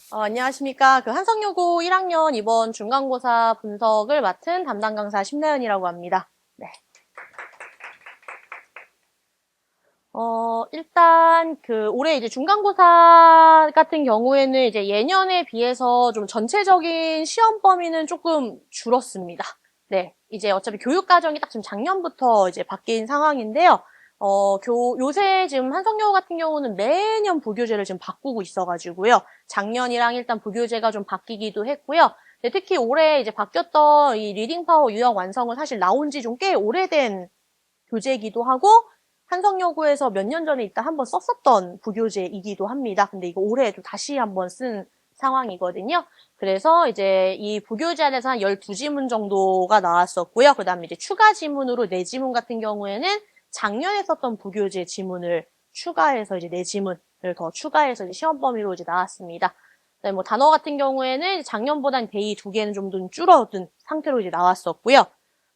안녕하십니까. 한성여고 1학년 이번 중간고사 분석을 맡은 담당 강사 심나연이라고 합니다. 네. 일단 올해 이제 중간고사 같은 경우에는 이제 예년에 비해서 좀 전체적인 시험 범위는 조금 줄었습니다. 네. 이제 어차피 교육과정이 딱 지금 작년부터 이제 바뀐 상황인데요. 요새 지금 한성여고 같은 경우는 매년 부교재를 지금 바꾸고 있어가지고요. 작년이랑 일단 부교재가 좀 바뀌기도 했고요. 특히 올해 이제 바뀌었던 이 리딩 파워 유형 완성은 사실 나온 지 좀 꽤 오래된 교재이기도 하고, 한성여고에서 몇 년 전에 일단 한번 썼었던 부교재이기도 합니다. 근데 이거 올해 또 다시 한번 쓴 상황이거든요. 그래서 이제 이 부교재 안에서 한 12지문 정도가 나왔었고요. 그 다음에 이제 추가 지문으로 4지문 같은 경우에는 작년에 썼던 부교재 지문을 추가해서 이제 4지문을 더 추가해서 이제 시험 범위로 이제 나왔습니다. 네, 뭐 단어 같은 경우에는 작년보단 대이 2개는 좀 더 줄어든 상태로 이제 나왔었고요.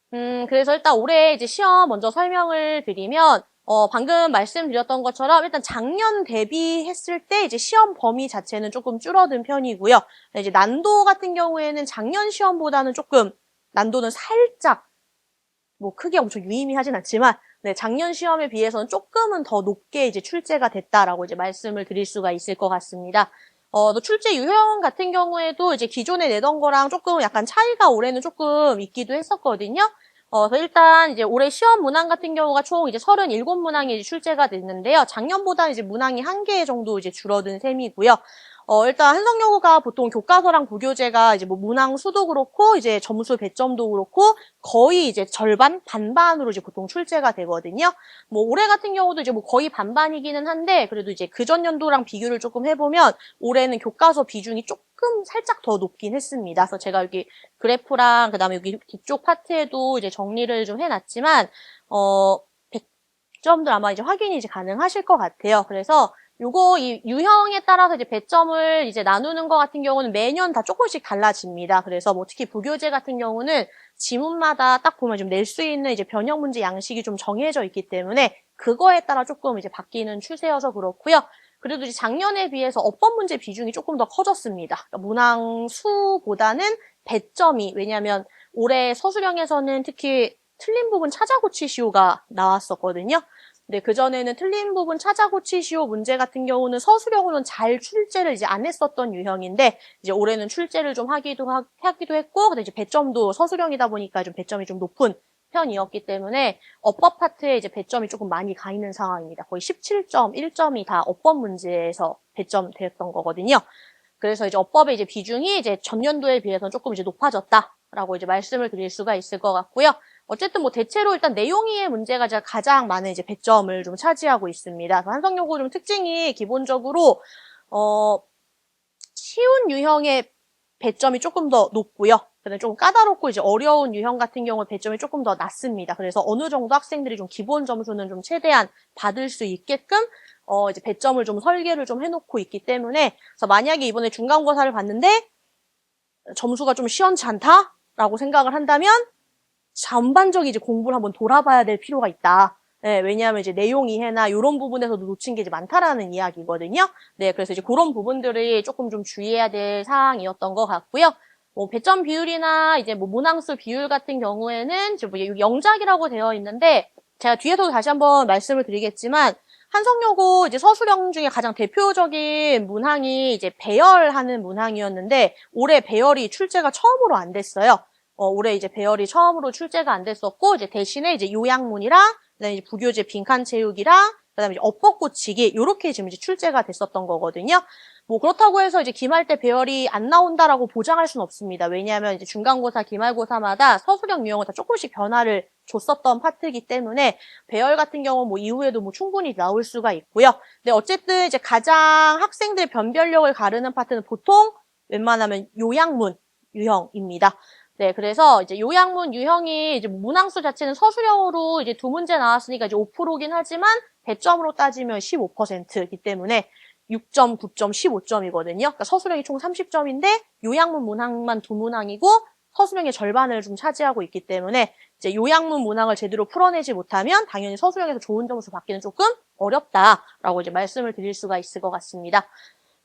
그래서 일단 올해 이제 시험 먼저 설명을 드리면, 방금 말씀드렸던 것처럼 일단 작년 대비했을 때 이제 시험 범위 자체는 조금 줄어든 편이고요. 이제 난도 같은 경우에는 작년 시험보다는 조금 난도는 살짝 뭐 크게 엄청 유의미하진 않지만, 네, 작년 시험에 비해서는 조금은 더 높게 이제 출제가 됐다라고 이제 말씀을 드릴 수가 있을 것 같습니다. 또 출제 유형 같은 경우에도 이제 기존에 내던 거랑 조금 약간 차이가 올해는 조금 있기도 했었거든요. 그래서 일단 이제 올해 시험 문항 같은 경우가 총 이제 37문항이 이제 출제가 됐는데요. 작년보다 이제 문항이 1개 정도 이제 줄어든 셈이고요. 일단 한성여고가 보통 교과서랑 부교재가 이제 뭐 문항 수도 그렇고 이제 점수 배점도 그렇고 거의 이제 절반, 반반으로 이제 보통 출제가 되거든요. 뭐 올해 같은 경우도 이제 뭐 거의 반반이기는 한데 그래도 이제 그전 연도랑 비교를 조금 해보면 올해는 교과서 비중이 조금 살짝 더 높긴 했습니다. 그래서 제가 여기 그래프랑 그다음에 여기 뒤쪽 파트에도 이제 정리를 좀 해놨지만 100점들 아마 이제 확인이 이제 가능하실 것 같아요. 그래서 요거 이 유형에 따라서 이제 배점을 이제 나누는 것 같은 경우는 매년 다 조금씩 달라집니다. 그래서 뭐 특히 부교재 같은 경우는 지문마다 딱 보면 좀 낼 수 있는 이제 변형 문제 양식이 좀 정해져 있기 때문에 그거에 따라 조금 이제 바뀌는 추세여서 그렇고요. 그래도 이제 작년에 비해서 어법 문제 비중이 조금 더 커졌습니다. 그러니까 문항 수보다는 배점이, 왜냐하면 올해 서술형에서는 특히 틀린 부분 찾아 고치시오가 나왔었거든요. 근데 그전에는 틀린 부분 찾아 고치시오 문제 같은 경우는 서술형으로는 잘 출제를 이제 안 했었던 유형인데, 이제 올해는 출제를 좀 하기도 했고, 근데 이제 배점도 서술형이다 보니까 좀 배점이 좀 높은 편이었기 때문에 어법 파트에 이제 배점이 조금 많이 가 있는 상황입니다. 거의 17.1점이 다 어법 문제에서 배점되었던 거거든요. 그래서 이제 어법의 이제 비중이 이제 전년도에 비해서는 조금 이제 높아졌다라고 이제 말씀을 드릴 수가 있을 것 같고요. 어쨌든 뭐 대체로 일단 내용이의 문제가 가장 많은 이제 배점을 좀 차지하고 있습니다. 한성여고 좀 특징이 기본적으로 쉬운 유형의 배점이 조금 더 높고요. 그다음에 좀 까다롭고 이제 어려운 유형 같은 경우 배점이 조금 더 낮습니다. 그래서 어느 정도 학생들이 좀 기본 점수는 좀 최대한 받을 수 있게끔 이제 배점을 좀 설계를 좀 해놓고 있기 때문에, 그래서 만약에 이번에 중간고사를 봤는데 점수가 좀 시원치 않다라고 생각을 한다면 전반적인 이제 공부를 한번 돌아봐야 될 필요가 있다. 네, 왜냐하면 이제 내용 이해나 이런 부분에서도 놓친 게 이제 많다라는 이야기거든요. 네, 그래서 이제 그런 부분들이 조금 좀 주의해야 될 사항이었던 것 같고요. 뭐 배점 비율이나 이제 뭐 문항수 비율 같은 경우에는 지금 뭐 영작이라고 되어 있는데, 제가 뒤에서도 다시 한번 말씀을 드리겠지만 한성여고 이제 서술형 중에 가장 대표적인 문항이 이제 배열하는 문항이었는데 올해 배열이 출제가 처음으로 안 됐어요. 올해 이제 배열이 처음으로 출제가 안 됐었고, 이제 대신에 이제 요약문이랑, 그다음에 이제 부교재 빈칸 채우기랑, 그다음에 이제 어법 고치기, 요렇게 지금 이제 출제가 됐었던 거거든요. 뭐 그렇다고 해서 이제 기말 때 배열이 안 나온다라고 보장할 수는 없습니다. 왜냐하면 이제 중간고사, 기말고사마다 서술형 유형을 다 조금씩 변화를 줬었던 파트이기 때문에 배열 같은 경우 뭐 이후에도 뭐 충분히 나올 수가 있고요. 근데 어쨌든 이제 가장 학생들 변별력을 가르는 파트는 보통 웬만하면 요약문 유형입니다. 네, 그래서 이제 요약문 유형이 이제 문항수 자체는 서술형으로 이제 2문제 나왔으니까 이제 5%긴 하지만 배점으로 따지면 15%이기 때문에 6점, 9점, 15점이거든요. 그러니까 서술형이 총 30점인데 요약문 문항만 2문항이고 서술형의 절반을 좀 차지하고 있기 때문에 이제 요약문 문항을 제대로 풀어내지 못하면 당연히 서술형에서 좋은 점수 받기는 조금 어렵다라고 이제 말씀을 드릴 수가 있을 것 같습니다.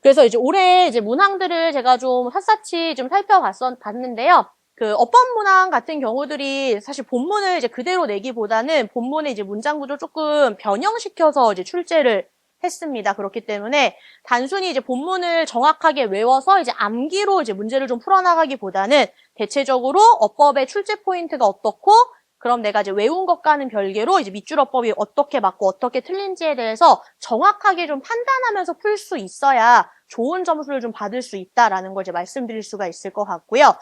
그래서 이제 올해 이제 문항들을 제가 좀 샅샅이 좀 살펴봤는데요. 그 어법 문항 같은 경우들이 사실 본문을 이제 그대로 내기보다는 본문의 이제 문장 구조를 조금 변형시켜서 이제 출제를 했습니다. 그렇기 때문에 단순히 이제 본문을 정확하게 외워서 이제 암기로 이제 문제를 좀 풀어나가기보다는 대체적으로 어법의 출제 포인트가 어떻고 그럼 내가 이제 외운 것과는 별개로 이제 밑줄 어법이 어떻게 맞고 어떻게 틀린지에 대해서 정확하게 좀 판단하면서 풀 수 있어야 좋은 점수를 좀 받을 수 있다라는 걸 이제 말씀드릴 수가 있을 것 같고요.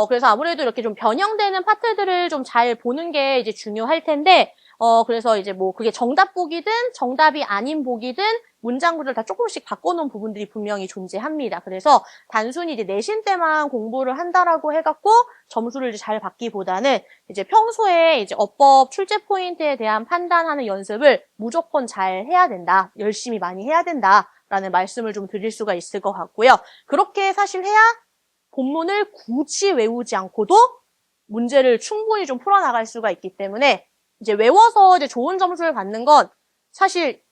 그래서 아무래도 이렇게 좀 변형되는 파트들을 좀 잘 보는 게 이제 중요할 텐데, 그래서 이제 뭐 그게 정답 보기든 정답이 아닌 보기든 문장 구조를 다 조금씩 바꿔놓은 부분들이 분명히 존재합니다. 그래서 단순히 이제 내신 때만 공부를 한다라고 해갖고 점수를 이제 잘 받기보다는 이제 평소에 이제 어법 출제 포인트에 대한 판단하는 연습을 무조건 잘 해야 된다. 열심히 많이 해야 된다라는 말씀을 좀 드릴 수가 있을 것 같고요. 그렇게 사실 해야 본문을 굳이 외우지 않고도 문제를 충분히 좀 풀어나갈 수가 있기 때문에 이제 외워서 이제 좋은 점수를 받는 건 사실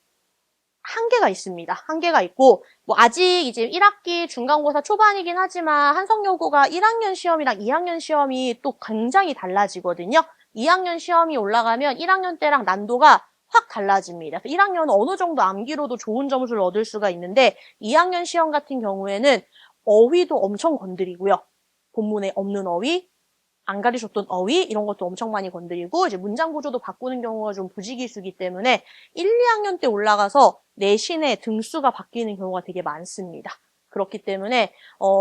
한계가 있습니다. 한계가 있고, 뭐, 아직 이제 1학기 중간고사 초반이긴 하지만 한성여고가 1학년 시험이랑 2학년 시험이 또 굉장히 달라지거든요. 2학년 시험이 올라가면 1학년 때랑 난도가 확 달라집니다. 1학년은 어느 정도 암기로도 좋은 점수를 얻을 수가 있는데, 2학년 시험 같은 경우에는 어휘도 엄청 건드리고요. 본문에 없는 어휘, 안 가르쳤던 어휘 이런 것도 엄청 많이 건드리고 이제 문장 구조도 바꾸는 경우가 좀 부지기수기 때문에 1, 2학년 때 올라가서 내신의 등수가 바뀌는 경우가 되게 많습니다. 그렇기 때문에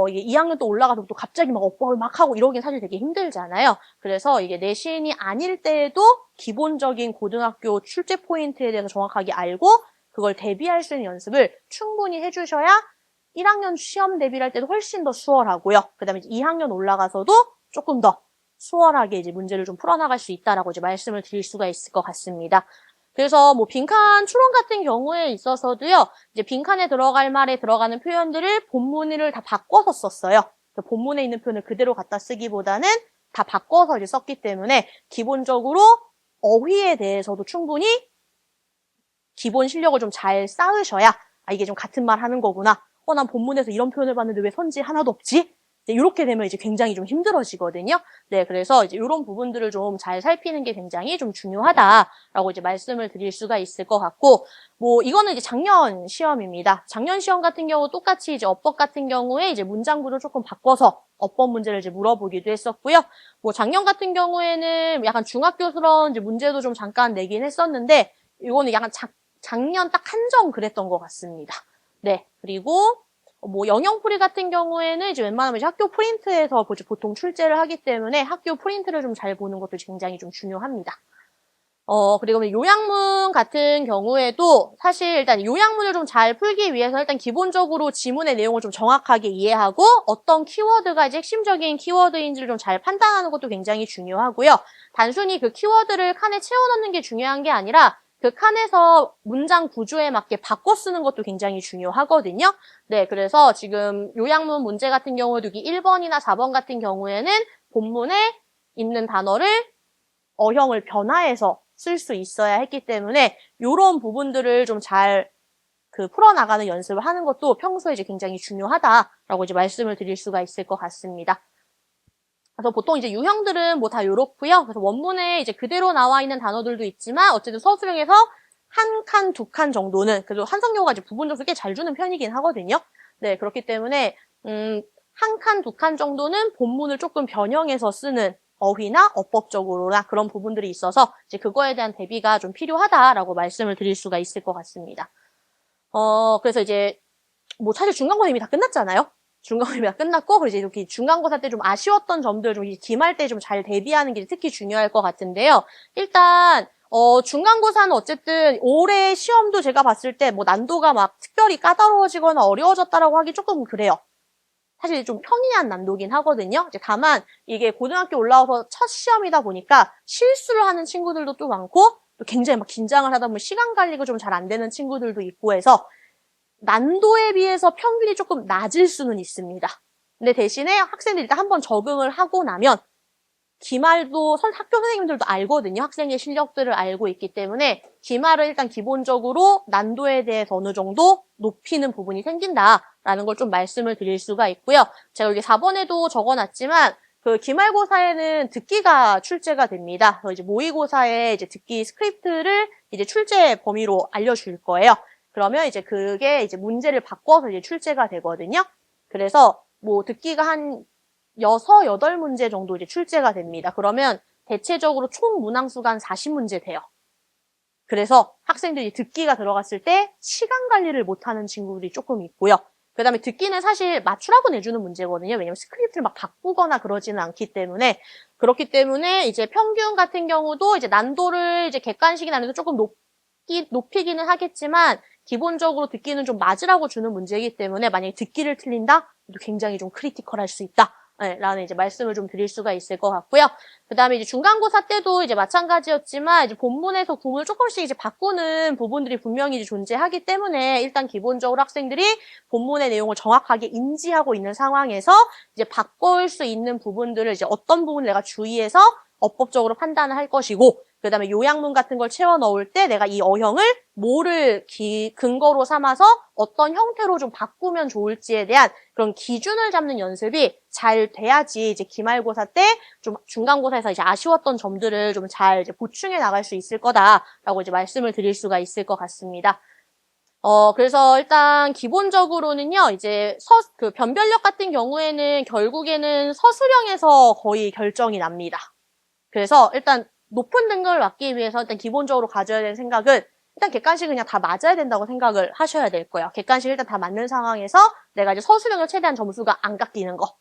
이게 2학년 또 올라가서 또 갑자기 막 어법을 막 하고 이러긴 사실 되게 힘들잖아요. 그래서 이게 내신이 아닐 때에도 기본적인 고등학교 출제 포인트에 대해서 정확하게 알고 그걸 대비할 수 있는 연습을 충분히 해주셔야 1학년 시험 대비를 할 때도 훨씬 더 수월하고요. 그다음에 2학년 올라가서도 조금 더 수월하게 이제 문제를 좀 풀어나갈 수 있다라고 이제 말씀을 드릴 수가 있을 것 같습니다. 그래서 뭐 빈칸 추론 같은 경우에 있어서도요, 이제 빈칸에 들어갈 말에 들어가는 표현들을 본문을 다 바꿔서 썼어요. 본문에 있는 표현을 그대로 갖다 쓰기보다는 다 바꿔서 이제 썼기 때문에 기본적으로 어휘에 대해서도 충분히 기본 실력을 좀 잘 쌓으셔야 이게 좀 같은 말 하는 거구나. 난 본문에서 이런 표현을 봤는데 왜 선지 하나도 없지? 이렇게 되면 이제 굉장히 좀 힘들어지거든요. 네, 그래서 이제 이런 부분들을 좀 잘 살피는 게 굉장히 좀 중요하다라고 이제 말씀을 드릴 수가 있을 것 같고, 뭐 이거는 이제 작년 시험입니다. 작년 시험 같은 경우 똑같이 이제 어법 같은 경우에 이제 문장 구조 조금 바꿔서 어법 문제를 이제 물어보기도 했었고요. 뭐 작년 같은 경우에는 약간 중학교스러운 이제 문제도 좀 잠깐 내긴 했었는데, 이거는 약간 작년 딱 한정 그랬던 것 같습니다. 네, 그리고 뭐 영영풀이 같은 경우에는 이제 웬만하면 이제 학교 프린트에서 보통 출제를 하기 때문에 학교 프린트를 좀 잘 보는 것도 굉장히 좀 중요합니다. 그리고 요약문 같은 경우에도 사실 일단 요약문을 좀 잘 풀기 위해서 일단 기본적으로 지문의 내용을 좀 정확하게 이해하고 어떤 키워드가 이제 핵심적인 키워드인지를 좀 잘 판단하는 것도 굉장히 중요하고요. 단순히 그 키워드를 칸에 채워넣는 게 중요한 게 아니라 그 칸에서 문장 구조에 맞게 바꿔 쓰는 것도 굉장히 중요하거든요. 네, 그래서 지금 요약문 문제 같은 경우에도 여기 1번이나 4번 같은 경우에는 본문에 있는 단어를 어형을 변화해서 쓸 수 있어야 했기 때문에 이런 부분들을 좀 잘 풀어나가는 연습을 하는 것도 평소에 이제 굉장히 중요하다라고 이제 말씀을 드릴 수가 있을 것 같습니다. 그래서 보통 이제 유형들은 뭐 다 요렇고요. 그래서 원문에 이제 그대로 나와 있는 단어들도 있지만 어쨌든 서술형에서 한 칸, 두 칸 정도는 그래도 한성여고가 이제 부분 점수 꽤 잘 주는 편이긴 하거든요. 네, 그렇기 때문에 한 칸, 두 칸 정도는 본문을 조금 변형해서 쓰는 어휘나 어법적으로나 그런 부분들이 있어서 이제 그거에 대한 대비가 좀 필요하다라고 말씀을 드릴 수가 있을 것 같습니다. 그래서 이제 뭐 사실 중간고사 이미 다 끝났잖아요. 중간고사 이미 다 끝났고, 그리고 이제 이렇게 중간고사 때 좀 아쉬웠던 점들 좀 기말 때 좀 잘 대비하는 게 특히 중요할 것 같은데요. 일단 중간고사는 어쨌든 올해 시험도 제가 봤을 때 뭐 난도가 막 특별히 까다로워지거나 어려워졌다라고 하기 조금 그래요. 사실 좀 평이한 난도긴 하거든요. 이제 다만 이게 고등학교 올라와서 첫 시험이다 보니까 실수를 하는 친구들도 또 많고 또 굉장히 막 긴장을 하다 보면 시간 관리가 좀 잘 안 되는 친구들도 있고 해서 난도에 비해서 평균이 조금 낮을 수는 있습니다. 근데 대신에 학생들이 일단 한번 적응을 하고 나면 기말도 학교 선생님들도 알거든요. 학생의 실력들을 알고 있기 때문에 기말은 일단 기본적으로 난도에 대해서 어느 정도 높이는 부분이 생긴다. 라는 걸 좀 말씀을 드릴 수가 있고요. 제가 여기 4번에도 적어놨지만 그 기말고사에는 듣기가 출제가 됩니다. 그래서 이제 모의고사에 이제 듣기 스크립트를 이제 출제 범위로 알려줄 거예요. 그러면 이제 그게 이제 문제를 바꿔서 이제 출제가 되거든요. 그래서 뭐 듣기가 한 6, 8문제 정도 이제 출제가 됩니다. 그러면 대체적으로 총 문항수가 한 40문제 돼요. 그래서 학생들이 듣기가 들어갔을 때 시간 관리를 못하는 친구들이 조금 있고요. 그 다음에 듣기는 사실 맞추라고 내주는 문제거든요. 왜냐면 스크립트를 막 바꾸거나 그러지는 않기 때문에. 그렇기 때문에 이제 평균 같은 경우도 이제 난도를 이제 객관식이 난이도 조금 높이기는 하겠지만 기본적으로 듣기는 좀 맞으라고 주는 문제이기 때문에 만약에 듣기를 틀린다? 굉장히 좀 크리티컬할 수 있다. 네, 라는 이제 말씀을 좀 드릴 수가 있을 것 같고요. 그 다음에 이제 중간고사 때도 이제 마찬가지였지만 이제 본문에서 구문을 조금씩 이제 바꾸는 부분들이 분명히 이제 존재하기 때문에 일단 기본적으로 학생들이 본문의 내용을 정확하게 인지하고 있는 상황에서 이제 바꿀 수 있는 부분들을 이제 어떤 부분을 내가 주의해서 어법적으로 판단을 할 것이고 그 다음에 요약문 같은 걸 채워 넣을 때 내가 이 어형을 뭐를 근거로 삼아서 어떤 형태로 좀 바꾸면 좋을지에 대한 그런 기준을 잡는 연습이 잘 돼야지 이제 기말고사 때 좀 중간고사에서 이제 아쉬웠던 점들을 좀 잘 이제 보충해 나갈 수 있을 거다라고 이제 말씀을 드릴 수가 있을 것 같습니다. 그래서 일단 기본적으로는요, 이제 그 변별력 같은 경우에는 결국에는 서술형에서 거의 결정이 납니다. 그래서 일단 높은 등급을 받기 위해서 일단 기본적으로 가져야 되는 생각은 일단 객관식 그냥 다 맞아야 된다고 생각을 하셔야 될 거예요. 객관식 일단 다 맞는 상황에서 내가 이제 서술형을 최대한 점수가 안 깎이는 거.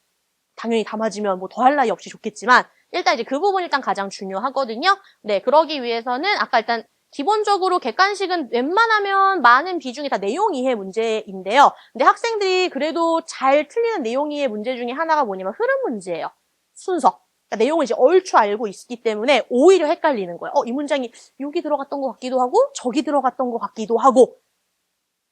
당연히 다 맞으면 뭐 더할 나위 없이 좋겠지만 일단 이제 그 부분이 일단 가장 중요하거든요. 네, 그러기 위해서는 아까 일단 기본적으로 객관식은 웬만하면 많은 비중이 다 내용 이해 문제인데요. 근데 학생들이 그래도 잘 틀리는 내용 이해 문제 중에 하나가 뭐냐면 흐름 문제예요. 순서. 그러니까 내용을 이제 얼추 알고 있기 때문에 오히려 헷갈리는 거예요. 이 문장이 여기 들어갔던 것 같기도 하고 저기 들어갔던 것 같기도 하고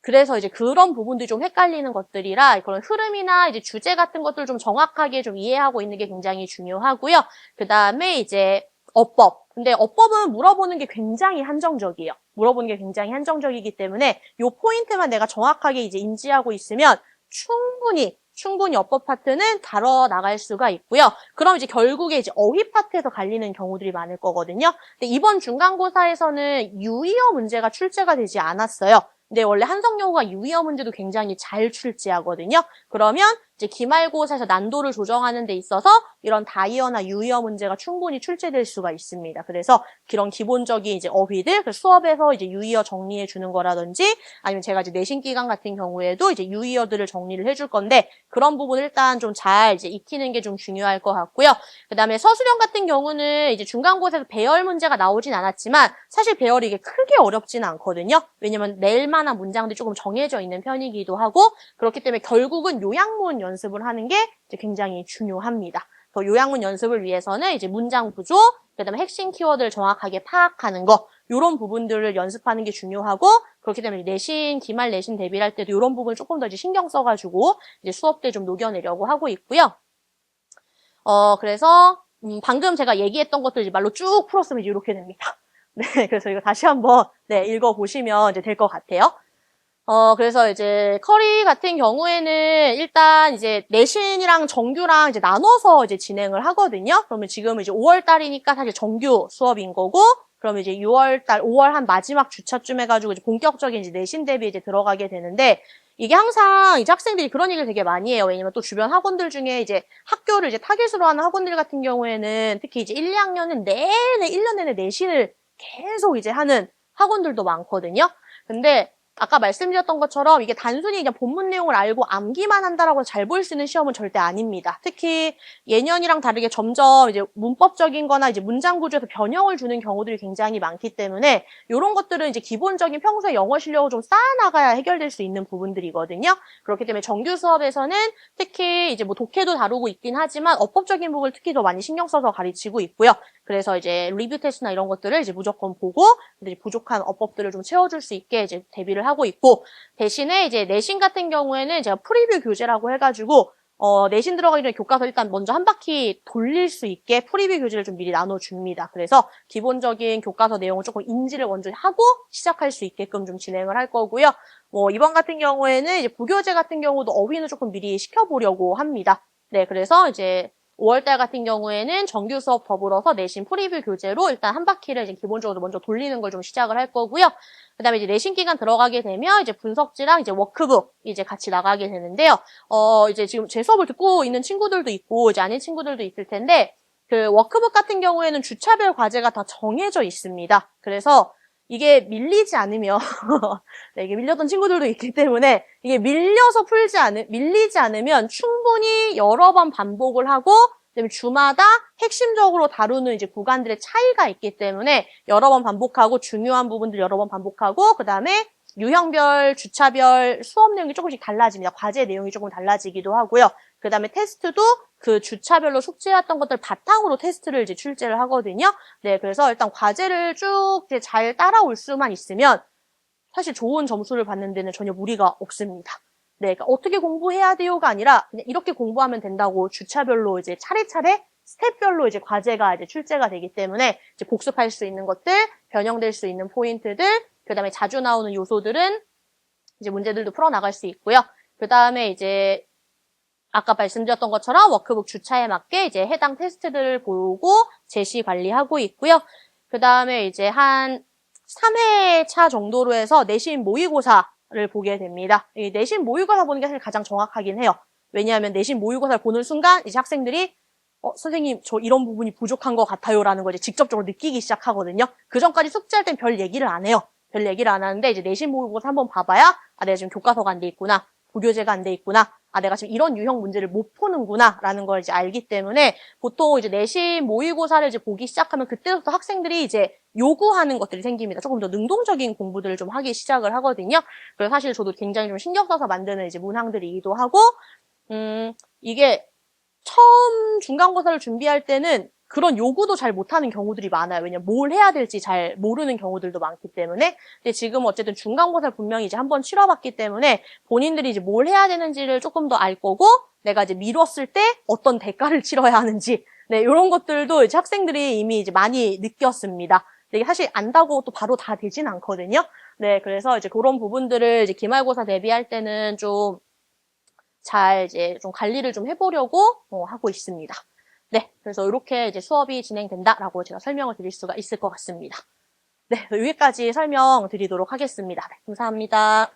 그래서 이제 그런 부분들이 좀 헷갈리는 것들이라 그런 흐름이나 이제 주제 같은 것들을 좀 정확하게 좀 이해하고 있는 게 굉장히 중요하고요. 그 다음에 이제 어법. 근데 어법은 물어보는 게 굉장히 한정적이에요. 물어보는 게 굉장히 한정적이기 때문에 요 포인트만 내가 정확하게 이제 인지하고 있으면 충분히 어법 파트는 다뤄 나갈 수가 있고요. 그럼 이제 결국에 이제 어휘 파트에서 갈리는 경우들이 많을 거거든요. 근데 이번 중간고사에서는 유의어 문제가 출제가 되지 않았어요. 근데 원래 한성여고가 유의어 문제도 굉장히 잘 출제하거든요. 그러면 이제 기말고사에서 난도를 조정하는 데 있어서 이런 다이어나 유의어 문제가 충분히 출제될 수가 있습니다. 그래서 그런 기본적인 이제 어휘들, 수업에서 이제 유의어 정리해 주는 거라든지 아니면 제가 이제 내신 기간 같은 경우에도 이제 유의어들을 정리를 해줄 건데 그런 부분을 일단 좀 잘 이제 익히는 게 좀 중요할 것 같고요. 그 다음에 서술형 같은 경우는 이제 중간고사에서 배열 문제가 나오진 않았지만 사실 배열이 이게 크게 어렵지는 않거든요. 왜냐면 낼 만한 문장들이 조금 정해져 있는 편이기도 하고 그렇기 때문에 결국은 요약문 연습을 하는 게 이제 굉장히 중요합니다. 더 요약문 연습을 위해서는 이제 문장 구조, 그다음에 핵심 키워드를 정확하게 파악하는 거, 이런 부분들을 연습하는 게 중요하고 그렇기 때문에 기말 내신 대비를 할 때도 이런 부분을 조금 더 이제 신경 써가지고 이제 수업 때 좀 녹여내려고 하고 있고요. 그래서 방금 제가 얘기했던 것들 이제 말로 쭉 풀었으면 이제 이렇게 됩니다. 네, 그래서 이거 다시 한번 네, 읽어보시면 이제 될 것 같아요. 그래서 이제 커리 같은 경우에는 일단 이제 내신이랑 정규랑 이제 나눠서 이제 진행을 하거든요. 그러면 지금 이제 5월 달이니까 사실 정규 수업인 거고, 그러면 이제 6월 달, 5월 한 마지막 주차쯤 해가지고 이제 본격적인 이제 내신 대비 이제 들어가게 되는데, 이게 항상 이제 학생들이 그런 얘기를 되게 많이 해요. 왜냐면 또 주변 학원들 중에 이제 학교를 이제 타깃으로 하는 학원들 같은 경우에는 특히 이제 1, 2학년은 내내 1년 내내 내신을 계속 이제 하는 학원들도 많거든요. 근데 아까 말씀드렸던 것처럼 이게 단순히 그냥 본문 내용을 알고 암기만 한다라고 잘 볼 수 있는 시험은 절대 아닙니다. 특히 예년이랑 다르게 점점 이제 문법적인 거나 이제 문장 구조에서 변형을 주는 경우들이 굉장히 많기 때문에 이런 것들은 이제 기본적인 평소에 영어 실력을 좀 쌓아나가야 해결될 수 있는 부분들이거든요. 그렇기 때문에 정규 수업에서는 특히 이제 뭐 독해도 다루고 있긴 하지만 어법적인 부분을 특히 더 많이 신경 써서 가르치고 있고요. 그래서 이제 리뷰 테스트나 이런 것들을 이제 무조건 보고 이제 부족한 어법들을 좀 채워줄 수 있게 이제 대비를 하고 있고 대신에 이제 내신 같은 경우에는 제가 프리뷰 교재라고 해가지고 내신 들어가기 전에 교과서 일단 먼저 한 바퀴 돌릴 수 있게 프리뷰 교재를 좀 미리 나눠줍니다. 그래서 기본적인 교과서 내용을 조금 인지를 먼저 하고 시작할 수 있게끔 좀 진행을 할 거고요. 이번 같은 경우에는 이제 부교재 같은 경우도 어휘는 조금 미리 시켜보려고 합니다. 네, 그래서 이제 5월달 같은 경우에는 정규 수업 더불어서 내신 프리뷰 교재로 일단 한 바퀴를 이제 기본적으로 먼저 돌리는 걸 좀 시작을 할 거고요. 그 다음에 이제 내신 기간 들어가게 되면 이제 분석지랑 이제 워크북 이제 같이 나가게 되는데요. 이제 지금 제 수업을 듣고 있는 친구들도 있고 이제 아닌 친구들도 있을 텐데 그 워크북 같은 경우에는 주차별 과제가 다 정해져 있습니다. 그래서 이게 밀리지 않으면 네, 이게 밀렸던 친구들도 있기 때문에 이게 밀리지 않으면 충분히 여러 번 반복을 하고 그다음에 주마다 핵심적으로 다루는 이제 구간들의 차이가 있기 때문에 여러 번 반복하고 중요한 부분들 여러 번 반복하고 그다음에 유형별, 주차별 수업 내용이 조금씩 달라집니다. 과제 내용이 조금 달라지기도 하고요. 그다음에 테스트도 그 주차별로 숙제했던 것들 바탕으로 테스트를 이제 출제를 하거든요. 네, 그래서 일단 과제를 쭉 이제 잘 따라올 수만 있으면 사실 좋은 점수를 받는 데는 전혀 무리가 없습니다. 네, 그러니까 어떻게 공부해야 돼요가 아니라 그냥 이렇게 공부하면 된다고 주차별로 이제 차례차례 스텝별로 이제 과제가 이제 출제가 되기 때문에 이제 복습할 수 있는 것들, 변형될 수 있는 포인트들, 그다음에 자주 나오는 요소들은 이제 문제들도 풀어 나갈 수 있고요. 그다음에 이제 아까 말씀드렸던 것처럼 워크북 주차에 맞게 이제 해당 테스트들을 보고 제시 관리하고 있고요. 그다음에 이제 한 3회차 정도로 해서 내신 모의고사를 보게 됩니다. 이 내신 모의고사 보는 게 사실 가장 정확하긴 해요. 왜냐하면 내신 모의고사를 보는 순간 이제 학생들이 선생님 저 이런 부분이 부족한 것 같아요라는 걸 이제 직접적으로 느끼기 시작하거든요. 그 전까지 숙제할 땐 별 얘기를 안 해요. 별 얘기를 안 하는데 이제 내신 모의고사 한번 봐봐야 내가 지금 교과서가 안 돼 있구나. 부교재가 안 돼 있구나. 내가 지금 이런 유형 문제를 못 푸는구나. 라는 걸 이제 알기 때문에 보통 이제 내신 모의고사를 이제 보기 시작하면 그때부터 학생들이 이제 요구하는 것들이 생깁니다. 조금 더 능동적인 공부들을 좀 하기 시작을 하거든요. 그래서 사실 저도 굉장히 좀 신경 써서 만드는 이제 문항들이기도 하고, 이게 처음 중간고사를 준비할 때는 그런 요구도 잘 못하는 경우들이 많아요. 왜냐면 뭘 해야 될지 잘 모르는 경우들도 많기 때문에. 근데 지금 어쨌든 중간고사를 분명히 이제 한번 치러봤기 때문에 본인들이 이제 뭘 해야 되는지를 조금 더 알 거고, 내가 이제 미뤘을 때 어떤 대가를 치러야 하는지, 네, 이런 것들도 이제 학생들이 이미 이제 많이 느꼈습니다. 근데 이게 사실 안다고 또 바로 다 되진 않거든요. 네, 그래서 이제 그런 부분들을 이제 기말고사 대비할 때는 좀 잘 이제 좀 관리를 좀 해보려고 하고 있습니다. 네, 그래서 이렇게 이제 수업이 진행된다라고 제가 설명을 드릴 수가 있을 것 같습니다. 네, 여기까지 설명드리도록 하겠습니다. 네, 감사합니다.